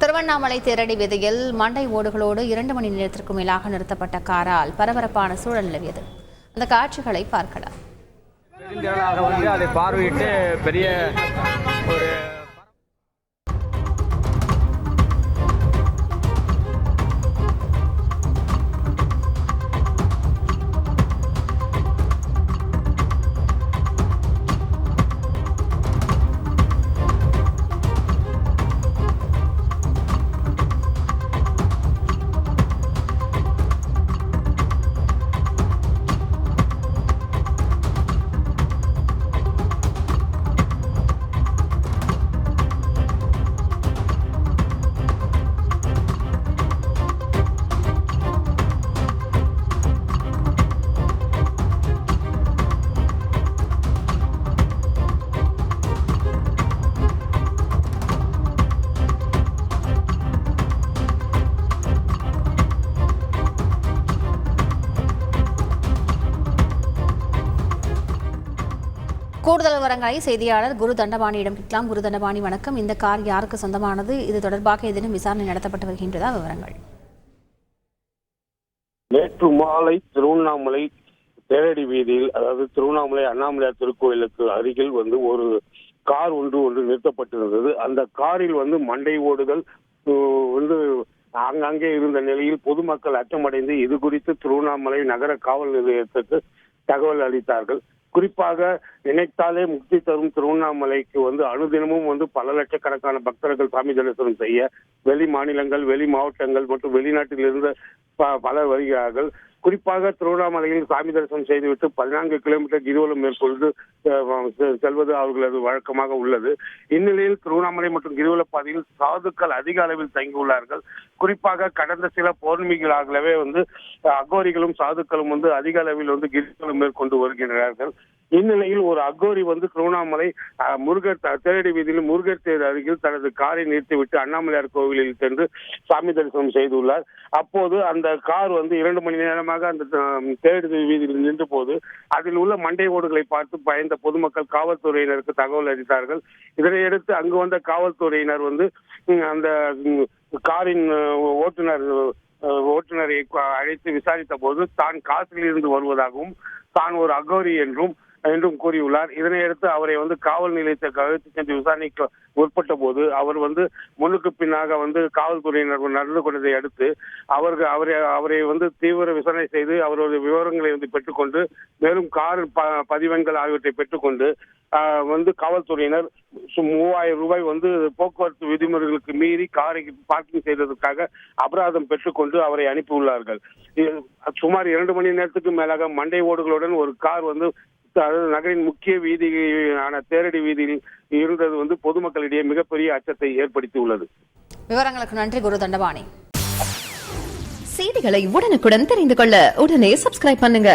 திருவண்ணாமலை தேரடி வீதியில் மண்டை ஓடுகளோடு 2 மணி நேரத்திற்கு மேலாக நிறுத்தப்பட்ட காரால் பரபரப்பான சூழல் நிலவியது. அந்த காட்சிகளை பார்க்கலாம். அதை பார்வையிட்டு பெரிய ஒரு கூடுதல் விவரங்களை செய்தியாளர் குரு தண்டபாணியிடம் கேட்கலாம். குரு தண்டபாணி, வணக்கம். இந்த கார் யாருக்கு சொந்தமானது? இது தொடர்பாக ஏதேனும் விசாரணை நடத்தப்பட்டு வருகின்றதா? விவரங்கள். நேற்று மாலை திருவண்ணாமலை தேரடி வீதியில், அதாவது திருவண்ணாமலை அண்ணாமலையார் திருக்கோயிலுக்கு அருகில் ஒரு கார் ஒன்று நிறுத்தப்பட்டிருந்தது. அந்த காரில் மண்டை ஓடுகள் அங்கங்கே இருந்த நிலையில் பொதுமக்கள் அச்சமடைந்து இது குறித்து திருவண்ணாமலை நகர காவல் நிலையத்துக்கு தகவல் அளித்தார்கள். குறிப்பாக நினைத்தாலே முக்தி தரும் திருவண்ணாமலைக்கு அனுதினமும் பல லட்சக்கணக்கான பக்தர்கள் சாமி தரிசனம் செய்ய வெளி மாநிலங்கள், வெளி மாவட்டங்கள் மற்றும் வெளிநாட்டில் இருந்து பலர் வருகிறார்கள். குறிப்பாக திருவண்ணாமலையில் சாமி தரிசனம் செய்துவிட்டு 14 கிலோமீட்டர் கிரிவலம் மேற்கொண்டு செல்வது அவர்களது வழக்கமாக உள்ளது. இந்நிலையில் திருவண்ணாமலை மற்றும் கிரிவல பாதையில் சாதுக்கள் அதிக அளவில் தங்கியுள்ளார்கள். குறிப்பாக கடந்த சில பௌர்ணமிகளாகவே அகோரிகளும் சாதுக்களும் அதிக அளவில் கிரிவலம் மேற்கொண்டு வருகிறார்கள். இந்நிலையில் ஒரு அகோரி திருவண்ணாமலை முருகர் தேரடி வீதியில் முருகர் தேர் அருகில் தனது காரை நிறுத்திவிட்டு அண்ணாமலையார் கோவிலில் சென்று சாமி தரிசனம் செய்துள்ளார். அப்போது அந்த கார் 2 மணி நேரமாக அந்த தேரடி வீதியில் நின்ற போது அதில் உள்ள மண்டை ஓடுகளை பார்த்து பயந்த பொதுமக்கள் காவல்துறையினருக்கு தகவல் அளித்தார்கள். இதனையடுத்து அங்கு வந்த காவல்துறையினர் அந்த காரின் ஓட்டுநரை அழைத்து விசாரித்த போது தான் காசில் இருந்து வருவதாகவும் தான் ஒரு அகோரி என்றும் கூறியுள்ளார். இதனையடுத்து அவரை காவல் நிலையத்திற்கு அழைத்து சென்று விசாரணைக்கு உட்பட்ட போது அவர் முன்னுக்கு பின்னாக காவல்துறையினர் நடந்து கொண்டதை அடுத்து அவரை தீவிர விசாரணை செய்து அவருடைய விவரங்களை பெற்றுக்கொண்டு மேலும் கார் பதிவெண்கள் ஆகியவற்றை பெற்றுக்கொண்டு காவல்துறையினர் 3000 ரூபாய் போக்குவரத்து விதிமுறைகளுக்கு மீறி காரை பார்க்கிங் செய்ததற்காக அபராதம் பெற்றுக்கொண்டு அவரை அனுப்பியுள்ளார்கள். சுமார் 2 மணி நேரத்துக்கு மேலாக மண்டை ஓடுகளுடன் ஒரு கார் நகரின் முக்கிய வீதியான தேரடி வீதியில் இருந்தது பொதுமக்களிடையே மிகப்பெரிய அச்சத்தை ஏற்படுத்தியுள்ளது. விவரங்களுக்கு நன்றி குரு தண்டபாணி. செய்திகளை உடனுக்குடன் தெரிந்து கொள்ள உடனே சப்ஸ்கிரைப் பண்ணுங்க.